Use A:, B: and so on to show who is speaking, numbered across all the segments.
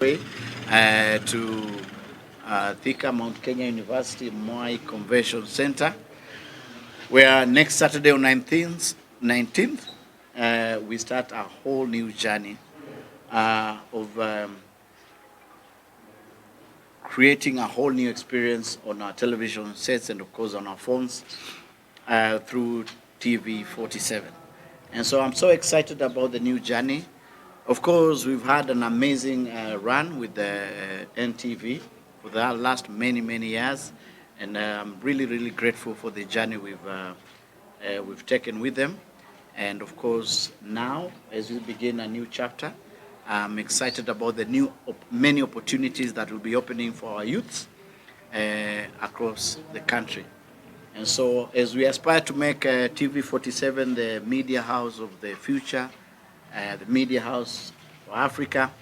A: way to Thika Mount Kenya University Moi Convention Center, where next Saturday on 19th we start a whole new journey of creating a whole new experience on our television sets and of course on our phones through TV 47. And so I'm so excited about the new journey. Of course, we've had an amazing run with the NTV for the last many years, and I'm really grateful for the journey we've taken with them. And of course, now as we begin a new chapter, I'm excited about the many opportunities that will be opening for our youths across the country. And so, as we aspire to make TV 47 the media house of the future, the media house for Africa,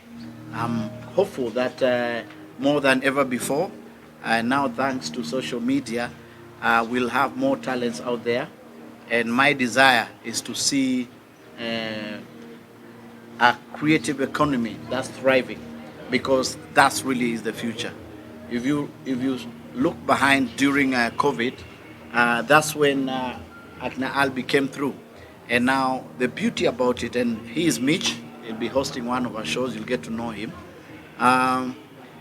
A: I'm hopeful that more than ever before, now thanks to social media, we'll have more talents out there. And my desire is to see a creative economy that's thriving, because that's really is the future. If you look behind during COVID, that's when Akna Albi came through. And now the beauty about it, and he is Mitch, he'll be hosting one of our shows, you'll get to know him. And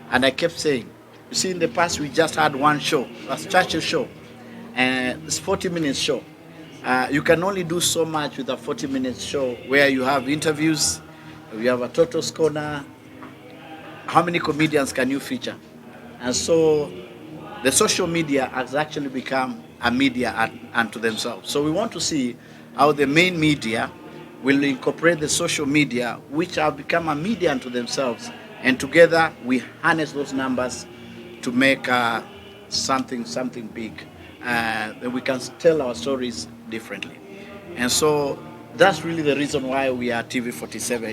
A: I kept saying, you see, in the past we just had one show, that's Churchill show, and it's 40 minutes show. You can only do so much with a 40 minutes show where you have interviews, you have a total corner. How many comedians can you feature? And so the social media has actually become a media unto themselves. So we want to see how the main media will incorporate the social media, which have become a media unto themselves, and together we harness those numbers to make something big. That we can tell our stories differently. And so that's really the reason why we are TV 47.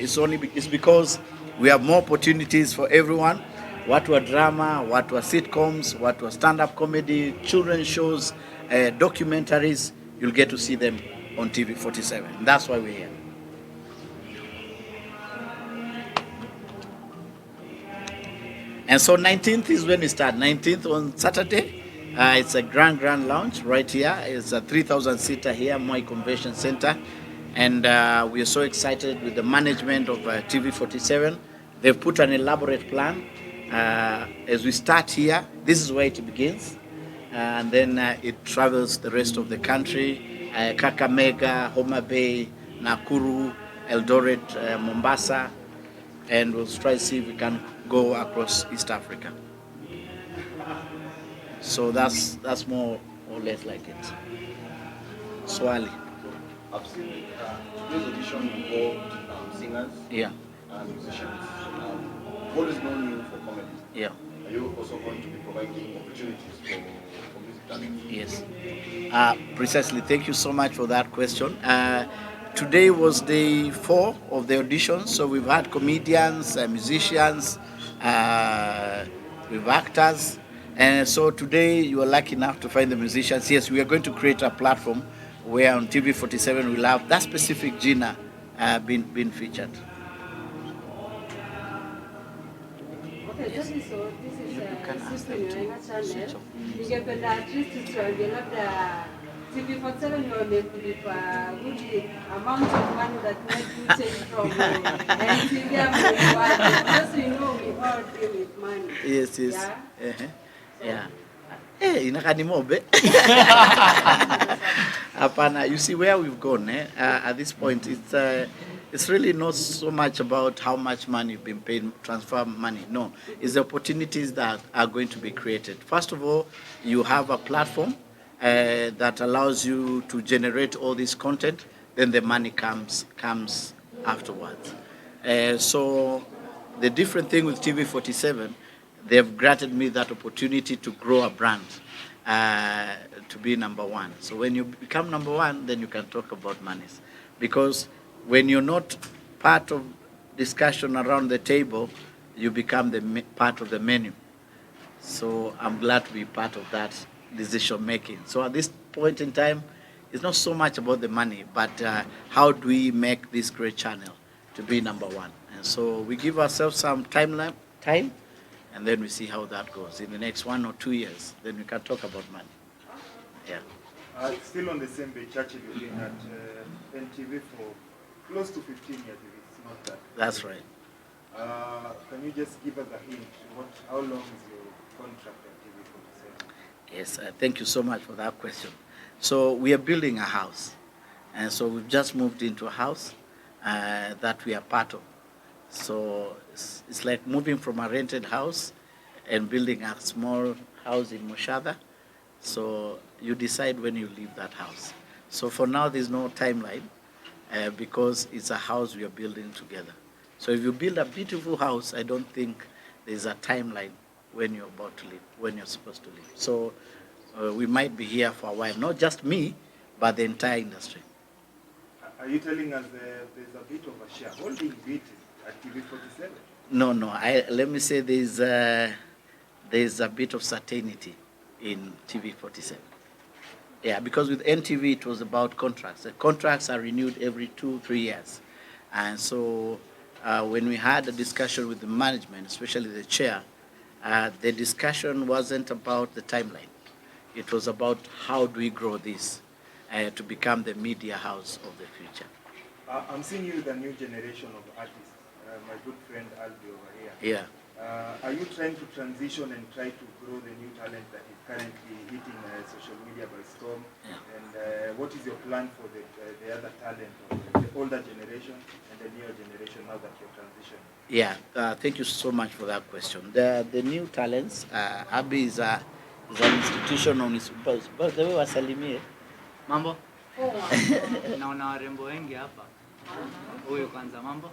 A: It's because we have more opportunities for everyone. What were drama, what were sitcoms, what were stand-up comedy, children's shows, documentaries, you'll get to see them on TV 47. That's why we're here. And so 19th is when we start. 19th on Saturday. It's a grand launch right here. It's a 3,000-seater here, Moi Convention Center. And we are so excited with the management of TV 47. They've put an elaborate plan. As we start here, this is where it begins. And then it travels the rest of the country. Kakamega, Homa Bay, Nakuru, Eldoret, Mombasa. And we'll try to see if we can go across East Africa. So that's more or less like it. Swali.
B: I've seen today's audition involved singers and musicians. What is known you for comedy?
A: Yeah.
B: Are you also going to be providing opportunities for music talent?
A: Yes. Precisely. Thank you so much for that question. Today was day 4 of the audition, so we've had comedians, musicians, we've actors. And so today you are lucky enough to find the musicians. Yes, we are going to create a platform where on TV 47 we'll have that specific genre being featured.
C: Okay, this is channel. Ningependa at least tuambie labda TV 47 wamekulipa good amount of money that made you change from and just we know we all deal with money.
A: Yes. Yeah. Hey, inakanimobe. Apana, you see where we've gone. At this point, it's really not so much about how much money you've been paid, transfer money. No, it's the opportunities that are going to be created. First of all, you have a platform that allows you to generate all this content. Then the money comes afterwards. So the different thing with TV 47. They've granted me that opportunity to grow a brand, to be number one. So when you become number one, then you can talk about monies. Because when you're not part of discussion around the table, you become part of the menu. So I'm glad to be part of that decision making. So at this point in time, it's not so much about the money, but how do we make this great channel to be number one? And so we give ourselves some time, and then we see how that goes. In the next 1 or 2 years, then we can talk about money. Yeah.
B: Still on the same page, Churchill, you've been at NTV for close to 15 years, if it's not that.
A: That's right.
B: Can you just give us a hint? How long is your contract at TV47?
A: Yes, thank you so much for that question. So we are building a house, and so we've just moved into a house that we are part of. So it's like moving from a rented house and building a small house in Moshada. So you decide when you leave that house. So for now, there's no timeline because it's a house we are building together. So if you build a beautiful house, I don't think there's a timeline when you're about to leave, when you're supposed to leave. So we might be here for a while, not just me, but the entire industry.
B: Are you telling us there's a bit of a shareholding bit at TV47?
A: No. Let me say there's a bit of certainty in TV47. Yeah, because with NTV it was about contracts. The contracts are renewed every 2-3 years, and so when we had a discussion with the management, especially the chair, the discussion wasn't about the timeline. It was about how do we grow this to become the media house of the future.
B: I'm seeing you with a new generation of artists. My good friend Albi over here.
A: Yeah.
B: Are you trying to transition and try to grow the new talent that is currently hitting social media by storm?
A: Yeah.
B: And what is your plan for the other talent of the older generation and the newer generation now that you're transitioning?
A: Yeah, thank you so much for that question. The new talents, Abi is an institution on its own. By the way, wasalimie.
D: Mambo? Naona warembo wengi hapa. Huyu kwanza mambo?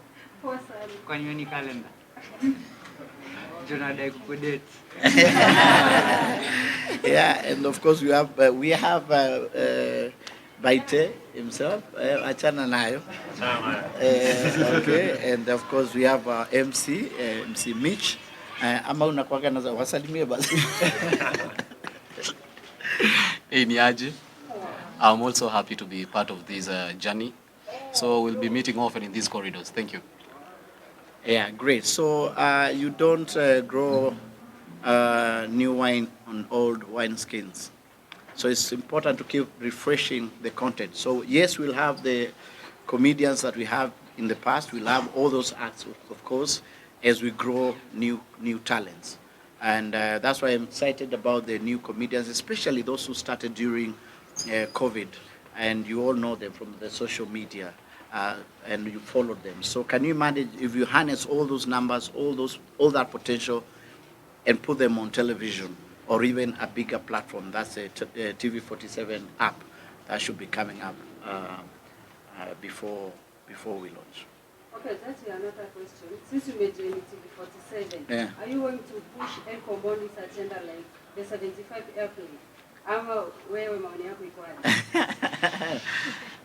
D: Kwa nyoni kalenda. Jonadai kukudate.
A: Yeah, and of course we have Baite himself, achana nayo. Okay, and of course we have MC Mitch. Ama unakuwaga na wasalimie basi.
E: Hey Niaji, I'm also happy to be part of this journey. So we'll be meeting often in these corridors. Thank you.
A: Yeah, great. So you don't grow new wine on old wine skins. So it's important to keep refreshing the content. So yes, we'll have the comedians that we have in the past. We'll have all those acts, of course, as we grow new talents. And that's why I'm excited about the new comedians, especially those who started during COVID. And you all know them from the social media. And you followed them. So can you manage if you harness all those numbers, all that potential, and put them on television or even a bigger platform? That's a TV47 app that should be coming up before we launch.
C: Okay, that's another question. Since you made TV47,
A: Yeah.
C: Are you going to push Omondi's agenda like the 75 airplane? Ama wewe maoni yako iko wapi?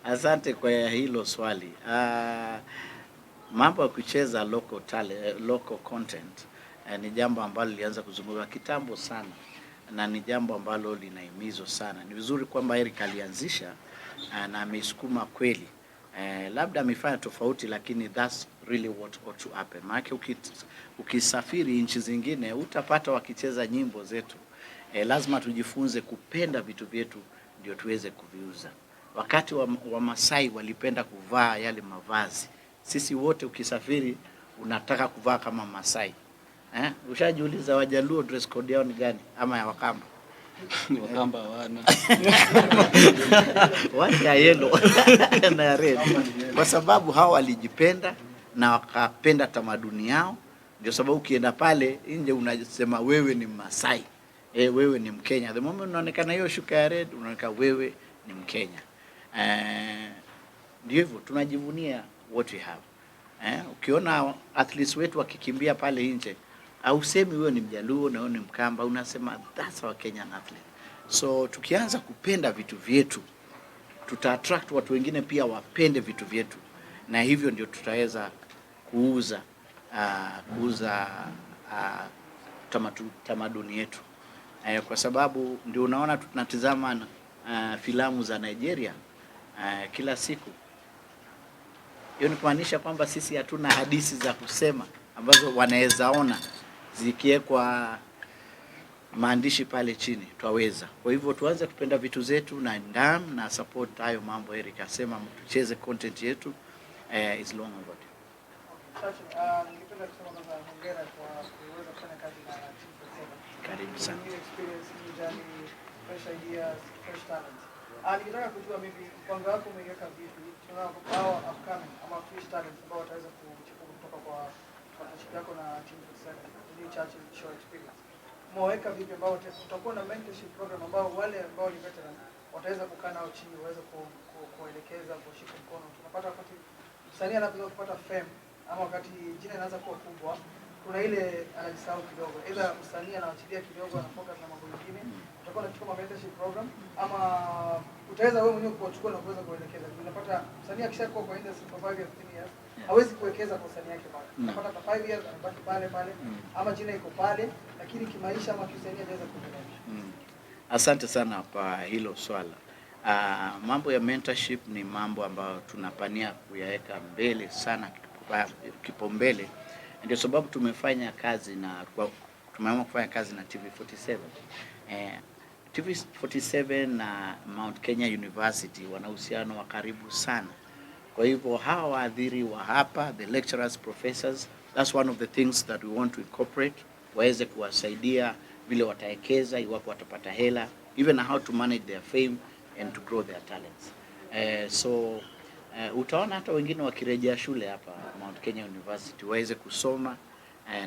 A: Asante kwa hilo swali. Mambo ya kucheza local content ni jambo ambalo lilianza kuzungumzwa kitambo sana na ni jambo ambalo linahimizwa sana. Ni vizuri kwamba Eric alianzisha na amesukuma kweli. Labda amefanya tofauti, lakini that's really what ought to happen. Maana ukisafiri nchi zingine utapata wakicheza nyimbo zetu. Lazima tujifunze kupenda vitu vyetu ndio tuweze kuviuza. Wakati wa Masai walipenda kuvaa yale mavazi. Sisi wote ukisafiri unataka kuvaa kama Masai. Ushajiuliza Wajaluo dress code yao ni gani ama ya Wakamba?
E: Wakamba wana.
A: Wacha yellow na red. Kwa sababu hao walijipenda na wakapenda tamaduni yao. Ndio sababu ukienda pale nje unasema wewe ni Masai. Wewe ni Mkenya. The moment unaonekana hiyo shuka ya red, unaonekana wewe ni Mkenya. Ndio hivyo tunajivunia what we have. Ukiona athletes wetu wakikimbia pale nje, au semi wewe ni Mjaluo na wewe ni Mkamba, unasema that's our Kenyan athlete. So tukianza kupenda vitu vyetu, tuta attract watu wengine pia wapende vitu vyetu, na hivyo ndio tutaweza kuuza tamaduni yetu. Kwa sababu ndio unaona tunatizama filamu za Nigeria kila siku. Hiyo ni kumaanisha kwamba sisi hatuna hadithi za kusema ambazo wanaweza ona zikiwekwa maandishi pale chini twaweza. Kwa hivyo tuanze kupenda vitu zetu na ndam na support hayo mambo. Eric asema tucheze content yetu is long about it.
F: Ningependa kusema kwanza hongera kwa kuweza kufanya kazi na Team 47.
A: Karibu sana.
F: New experience, new journey, fresh ideas, fresh talent. Ningetaka kujua maybe mpango wako umeiweka vipi? Tunaona hao upcoming ama fresh talent ambao wataweza kuchipuka kutoka kwa partnership yako na Team 47, new Churchill show experience. Mwaweka vipi ambao tutakuwa na mentorship program ambao wale ambao ni veteran wataweza kukaa nao chini waweze kuelekeza, kushika mkono. Tunapata wakati msanii anapoanza kupata fame ama wakati jina inaanza kuwa kubwa, kuna ile anajisahau kidogo. Either msanii anaachilia kidogo, anafocus na mambo mengine. Utakuwa unachukua mentorship program ama utaweza wewe mwenyewe kuchukua na kuweza kuelekeza. Unapata msanii akishakuwa kwa industry for 5 years, 10 years, hawezi kuwekeza kwa usanii yake bado. Unapata kwa 5 years anabaki pale pale ama jina iko pale, lakini kimaisha ama kiusanii hawezi kuendelea.
A: Asante sana kwa hilo swala. Mambo ya mentorship ni mambo ambayo tunapania kuyaweka mbele sana, kipaumbele. Ndio sababu tumeamua kufanya kazi na TV47. TV47 na Mount Kenya University wana uhusiano wa karibu sana. Kwa hivyo hawa waadhiri wa hapa, the lecturers, professors, that's one of the things that we want to incorporate, waweze kuwasaidia vile wataekeza, iwapo watapata hela, even how to manage their fame and to grow their talents. Utaona hata wengine wakirejea shule hapa Mount Kenya University waweze kusoma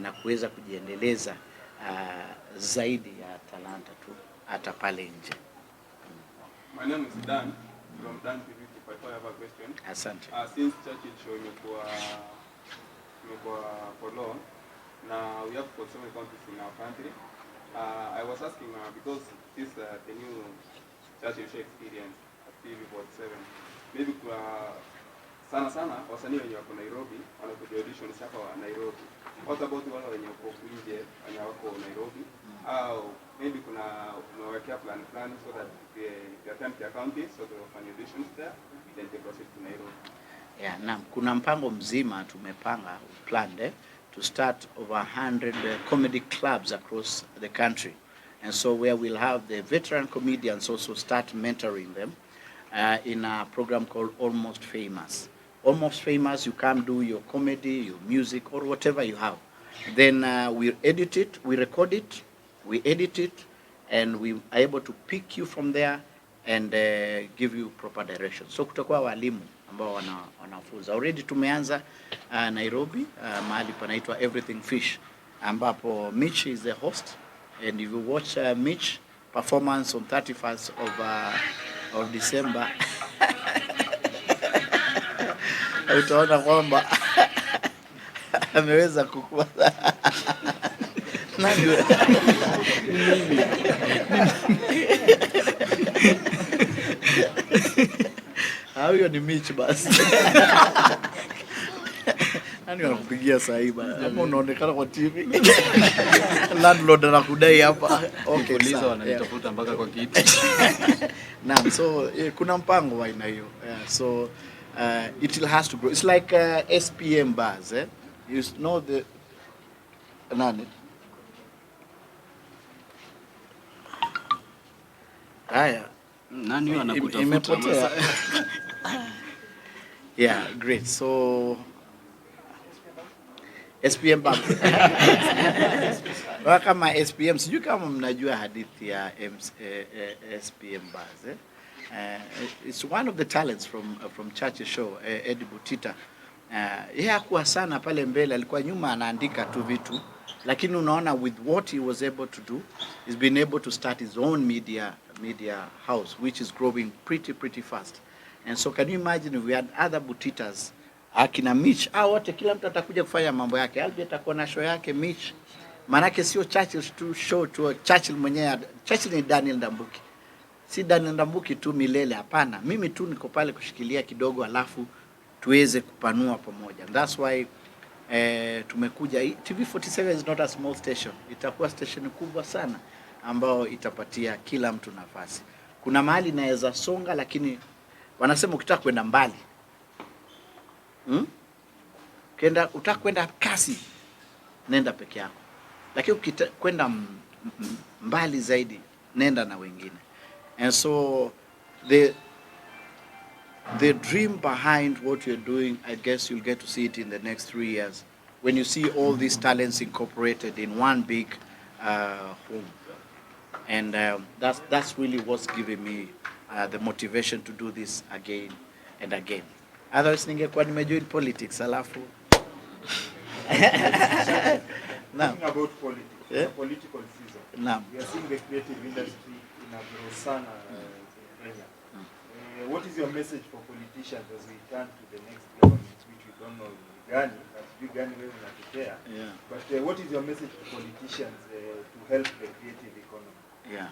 A: na kuweza kujiendeleza zaidi ya talanta tu hata pale nje.
G: My name is Dan from Dan TV. If I have a question.
A: Asante.
G: Since Churchill show imekuwa for long, now we have 47 countries in our country. I was asking because this the new Churchill show experience at TV47. Maybe sana wasanii wenye wako Nairobi wanakuja auditions hapa Nairobi. What about wale wenye wako nje wenye wako Nairobi? Au maybe kuna unawekea plan so that they attend their counties so they can auditions there then they proceed to Nairobi.
A: Yeah, na kuna mpango mzima tumepanga planned to start over 100 comedy clubs across the country. And so where we'll have the veteran comedians also start mentoring them in a program called Almost Famous. Almost Famous, you come do your comedy, your music, or whatever you have. Then we edit it, we record it, we edit it, and we are able to pick you from there and give you proper direction. So kutakuwa walimu ambao wanafunza. Already tumeanza Nairobi, mahali panaitwa Everything Fish, ambapo Mitch is the host. And if you watch Mitch performance on 31st of December, utaona kwamba ameweza kukua. Huyo ni Mitch basi. Nani anakupigia saa hii bana? Hapo unaonekana kwa TV. Landlord anakudai hapa. Okay,
E: polisi wananitafuta mpaka kwa kiti.
A: Naam, so kuna mpango wa aina hiyo. So it has to grow. It's like SPM bars, eh? You know the nani? Haya.
E: Nani wanakutafuta?
A: Yeah, great. So SPM bars. Kama SPM, sijui kama mnajua hadithi ya SPM bars, eh? It's one of the talents from Churchill show, Eddie Butita. Yeye hakuwa sana pale mbele, alikuwa nyuma anaandika tu vitu, lakini unaona with what he was able to do, he's been able to start his own media house which is growing pretty fast. And so can you imagine if we had other Butitas, akina Mitch, wote kila mtu atakuja kufanya mambo yake. Albi atakuwa na show yake, Mitch. Manake sio Churchill tu show tu, Churchill mwenyewe. Churchill ni Daniel Ndambuki. Si Daniel Ndambuki tu milele, hapana. Mimi tu niko pale kushikilia kidogo, alafu tuweze kupanua pamoja. And that's why tumekuja. TV47 is not a small station. Itakuwa station kubwa sana ambao itapatia kila mtu nafasi. Kuna mahali naweza songa, lakini wanasema ukitaka kwenda mbali, utaka kwenda kasi, nenda peke yako. lakini kwenda mbali zaidi, nenda na wengine. And so the dream behind what you're doing, I guess you'll get to see it in the next 3 years when you see all these talents incorporated in one big home. And that's really what's giving me the motivation to do this again and again. Otherwise ningekuwa nimejoin politics alafu
B: Talking about politics,
A: yeah?
B: political season.
A: No.
B: We are seeing the creative industry in a grow sana in Kenya. What is your message for politicians as we turn to the next government, which we don't know gani, but you gani wewe unatetea?
A: Yeah.
B: But what is your message to politicians to help the creative economy?
A: Yeah.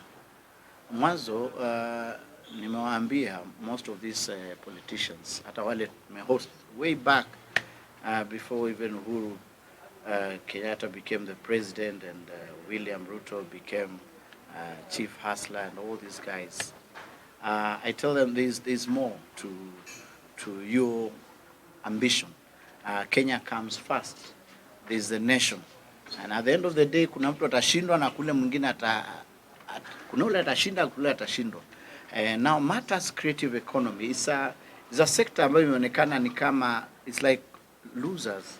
A: Mwanzo nimewaambia most of these politicians, hata wale tumehost way back before even Uhuru Kenyatta became the president and William Ruto became chief hustler and all these guys. I tell them there's more to your ambition. Kenya comes first. There's the nation. And at the end of the day, kuna mtu atashindwa na kule mwingine kuna ule atashinda, kule atashindwa. Now matters creative economy is a sector ambayo imeonekana ni kama it's like losers.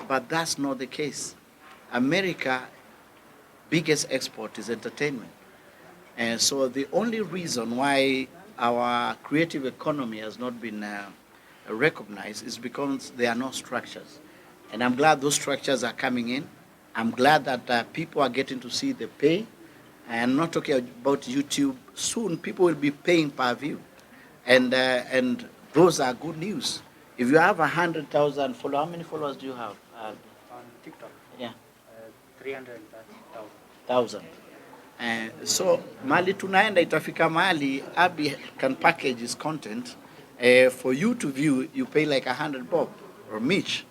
A: But that's not the case. America biggest export is entertainment. And so the only reason why our creative economy has not been recognized is because there are no structures. And I'm glad those structures are coming in. I'm glad that people are getting to see the pay. I'm not talking about YouTube. Soon people will be paying per view. And those are good news. If you have 100,000 followers, how many followers do you have?
D: On TikTok?
A: Yeah.
D: 330,000.
A: So mali tunaenda itafika mali Abby can package his content. For you to view, you pay like 100 bob or Mitch.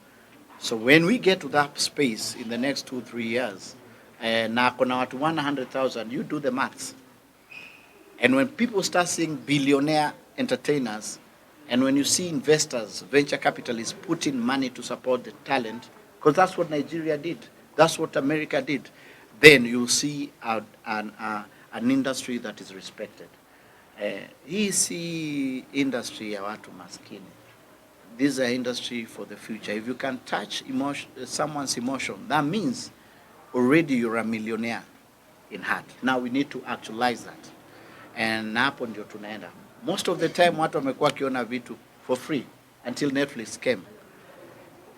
A: So when we get to that space in the next 2-3 years, na kuna watu 100,000, you do the maths. And when people start seeing billionaire entertainers, and when you see investors, venture capitalists putting money to support the talent, because that's what Nigeria did, that's what America did, then you'll see an industry that is respected. Hii si industry ya watu maskini. This is an industry for the future. If you can touch someone's emotion, that means already you're a millionaire in heart. Now we need to actualize that. And hapo ndio tunaenda. Most of the time watu wamekuwa kiona vitu for free until Netflix came.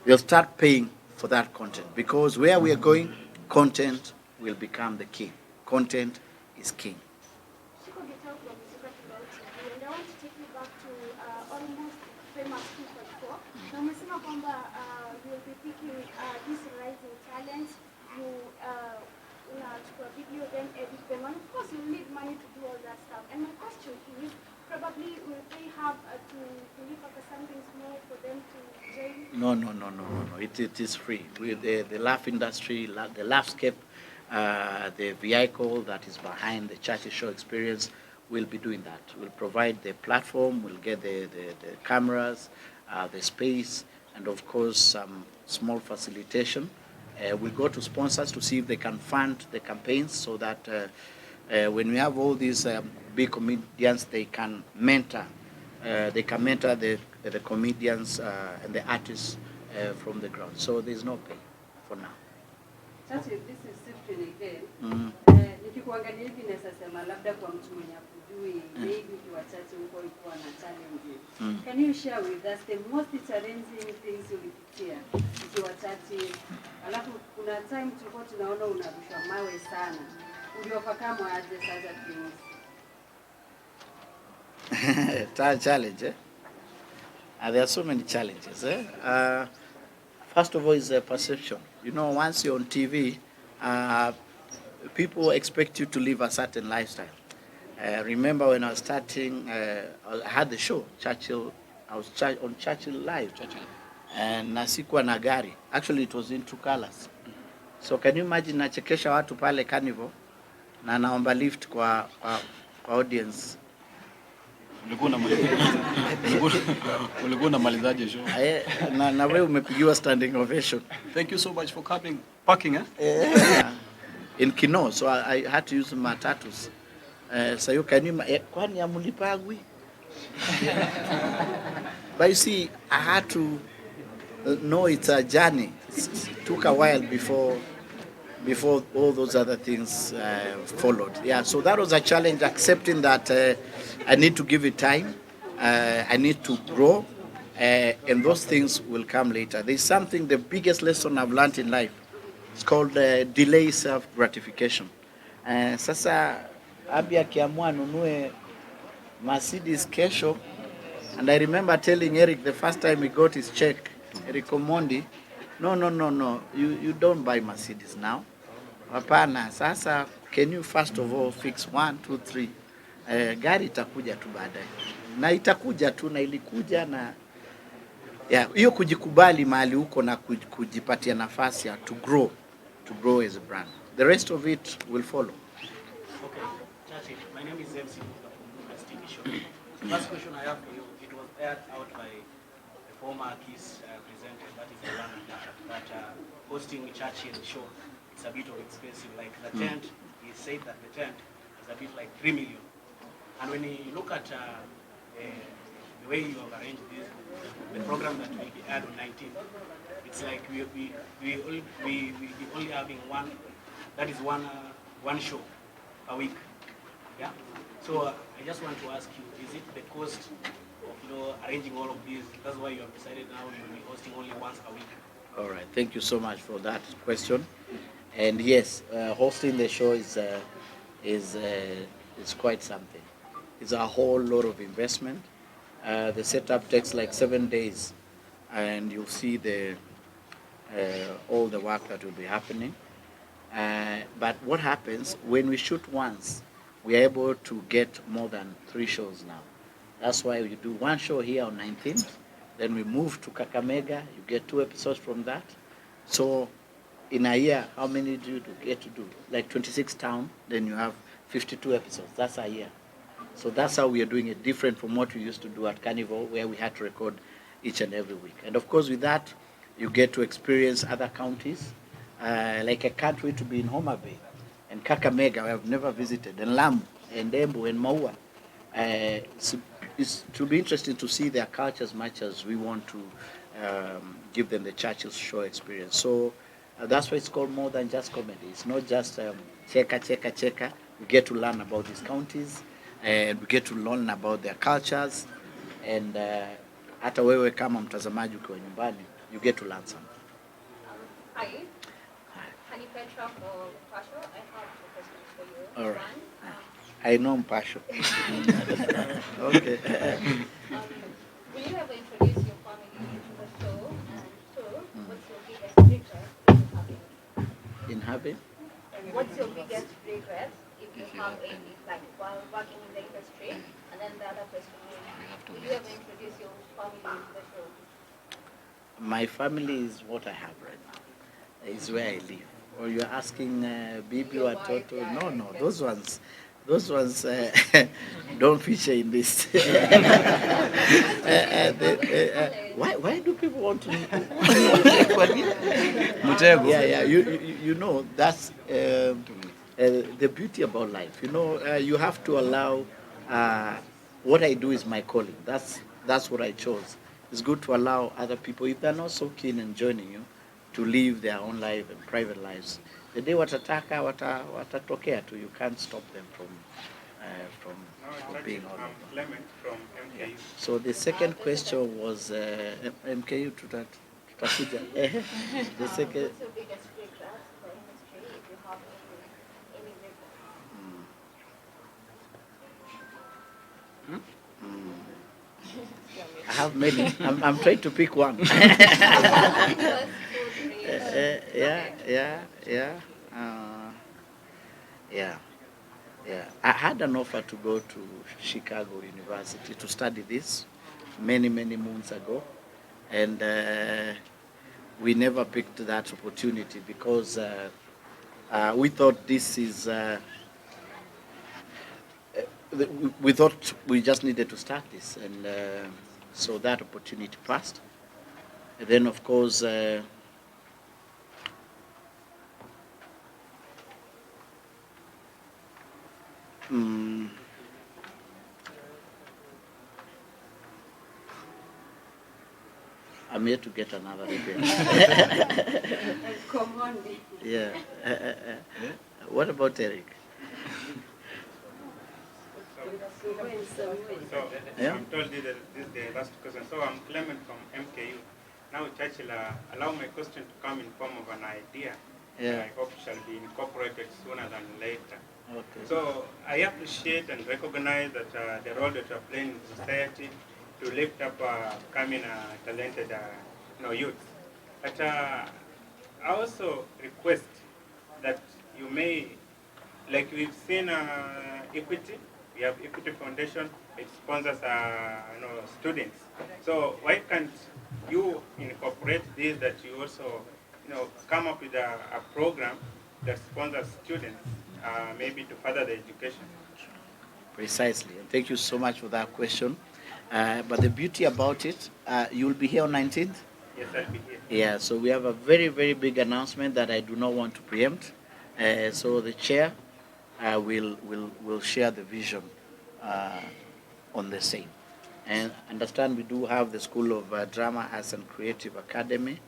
A: They'll start paying for that content because where we are going, content will become the king. Content is king.
H: Video, then edit them, and of course you need money to do all that stuff. And my question is, probably will they have to leave up something small for them to join?
A: No. It is free. The laugh industry, the Laughscape, the vehicle that is behind the Churchill show experience will be doing that. We'll provide the platform, we'll get the cameras, the space, and of course some small facilitation. We'll go to sponsors to see if they can fund the campaigns so that when we have all these big comedians, they can mentor the comedians and the artists from the ground. So there's no pay for now.
C: Churchill, this is Sifrin again. Nikikuangalia hivi naweza sema labda kwa mtu mwenye akujui, maybe ukiwa Churchill huko ulikuwa na challenges. Can you share with us the most challenging things ulipitia ukiwa Churchill? Alafu kuna time tulikuwa tunaona unarushwa mawe sana. Uliofahamu aje sasa things?
A: Challenge, there are so many challenges. First of all is perception. You know, once you're on TV, people expect you to live a certain lifestyle. Remember when I was starting, I had the show, Churchill. I was on Churchill Live.
E: Churchill.
A: And nasikuwa na gari. Actually, it was in two colors. So can you imagine nachekesha watu pale Carnival na naomba lift kwa audience
E: Ulikuwa unamalizaje show?
A: Na wewe umepigiwa standing ovation.
E: Thank you so much for coming. Parking, eh?
A: Yeah. In Kino, so I had to use matatus. So you can kwani amulipagwi? But you see, I had to know it's a journey. It took a while before all those other things followed. Yeah, so that was a challenge, accepting that I need to give it time, I need to grow, and those things will come later. There's something, the biggest lesson I've learned in life, it's called delay self-gratification. Sasa Abi akiamua anunue Mercedes kesho, and I remember telling Eric the first time he got his check, Eric Omondi, no, you don't buy Mercedes now. Hapana, sasa can you first of all fix 1, 2, 3? Gari itakuja tu baadaye. Na itakuja tu, na ilikuja, na hiyo kujikubali mahali huko na kujipatia nafasi ya to grow as a brand. The rest of it will follow.
I: Okay, Churchill, my name is MC TV Show. First question I have for you, it was aired out by the former KISS presenter, that is the one that hosting Churchill show. It's a bit of expensive, like the tent, he said that the tent is a bit like 3 million. And when you look at the way you have arranged this, the program that will be aired on 19th, it's like we only having one, that is one show a week. Yeah. So I just want to ask you, is it the cost of arranging all of these? That's why you have decided now you will be hosting only once a week.
A: All right, thank you so much for that question. And yes, hosting the show is quite something. It's a whole lot of investment. The setup takes like 7 days, and you'll see all the work that will be happening. But what happens when we shoot once, we are able to get more than 3 shows now. That's why we do 1 show here on 19th, then we move to Kakamega. You get 2 episodes from that. So in a year, how many do you get to do? Like 26 town, then you have 52 episodes. That's a year. So that's how we are doing it, different from what we used to do at Carnival, where we had to record each and every week. And of course, with that, you get to experience other counties. Like I can't wait to be in Homa Bay and Kakamega, I have never visited, and Lamu, and Embu, and Maua. It will be interesting to see their culture as much as we want to give them the Churchill show experience. So that's why it's called more than just comedy. It's not just cheka. We get to learn about these counties, and we get to learn about their cultures, and hata wewe kama mtazamaji ukiwa nyumbani, you get to learn something.
J: Hi. Honey Petra for Pasho. I have 2 questions for you.
A: All right.
J: One,
A: I know Pasho. Okay.
J: will you ever introduce your family to the show? And 2, what's your biggest regret
A: In having?
J: What's your biggest regret if you have any, like while working in the industry? And then the other question is, will you ever introduce your family to the show?
A: My family is what I have right now. Is where I live. Or you're asking Bibi or Toto? No, those ones don't feature in this. Why do people want to? Yeah. You know that's the beauty about life. You have to allow. What I do is my calling. That's what I chose. It's good to allow other people, if they're not so keen in joining you, to live their own life and private lives. The day watataka watatokea tu. You can't stop them from being all over.
K: Clement from MKU.
A: Yeah. So the second question was MKU tutakuja. The second.
J: What's your biggest regret for industry if you have any regret?
A: I have many. I'm trying to pick one. Yeah. I had an offer to go to Chicago University to study this many moons ago, and we never picked that opportunity because we thought this is we thought we just needed to start this, and so that opportunity passed. And then, of course, I'm here to get another repair.
C: Omondi.
A: Yeah. What about Eric?
K: So
A: Yeah.
K: I'm told you that this is the last question. So I'm Clement from MKU. Now Churchill, allow my question to come in form of an idea.
A: Yeah.
K: I hope shall be incorporated sooner than later.
A: Okay.
K: So I appreciate and recognize that the role that you are playing in society to lift up coming talented youth. But I also request that you may, like we've seen Equity, we have Equity Foundation, it sponsors students. So why can't you incorporate this, that you also come up with a program that sponsors students, maybe to further the education?
A: Precisely. And thank you so much for that question. But the beauty about it, you'll be here on 19th?
K: Yes, I'll be here.
A: Yeah, so we have a very, very big announcement that I do not want to preempt. So the chair will share the vision on the same. And understand we do have the School of Drama, Arts and Creative Academy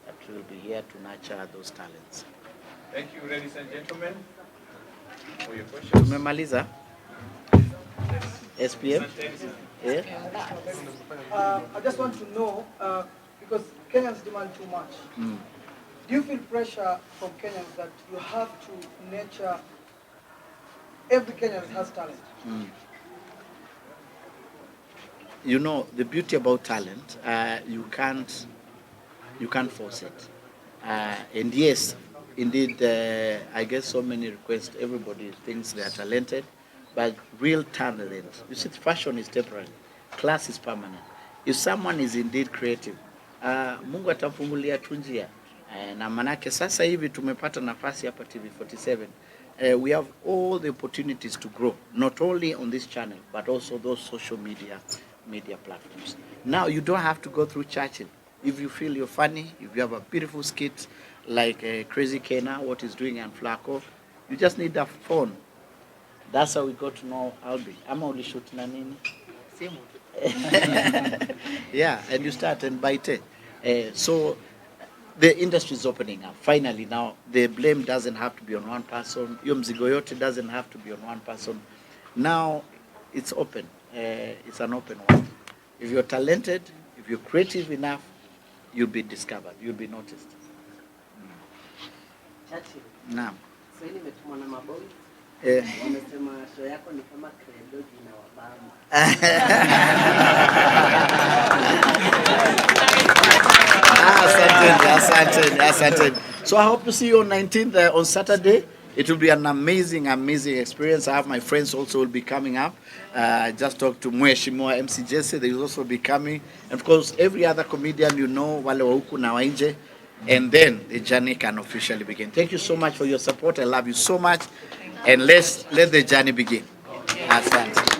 A: that will be here to nurture those talents.
L: Thank you, ladies and gentlemen, for your questions.
A: Tumemaliza? SPM? Yeah?
F: I just want to know, because Kenyans demand too much. Do you feel pressure from Kenyans that you have to nurture, every Kenyan has talent?
A: You know, the beauty about talent, you can't force it. And yes, indeed, I get so many requests. Everybody thinks they are talented, but real talent, you see, fashion is temporary, class is permanent. If someone is indeed creative, Mungu atamfungulia tu njia. Na manake sasa hivi tumepata nafasi hapa TV47. We have all the opportunities to grow, not only on this channel, but also those social media platforms. Now, you don't have to go through Churchill. If you feel you're funny, if you have a beautiful skit like Crazy Kena, what he's doing, and Flacco, you just need a phone. That's how we got to know Albi. I'm only shooting na nini. Yeah, and you start and bite it. So the industry is opening up. Finally, now the blame doesn't have to be on one person. Yo mzigo yote doesn't have to be on one person. Now it's open. It's an open world. If you're talented, if you're creative enough, you'll be discovered. You'll be noticed.
M: Churchill.
A: Naam.
M: Sasa nimetumwa na maboy. Wamesema show yako ni kama credo na wabamba.
A: Asante. So I hope to see you on 19th on Saturday. It will be an amazing experience. I have my friends also will be coming up. I just talked to Mheshimiwa MC Jesse. They will also be coming. And of course, every other comedian you know, wale wa huku na wa nje. And then the journey can officially begin. Thank you so much for your support. I love you so much. And let the journey begin. Asante.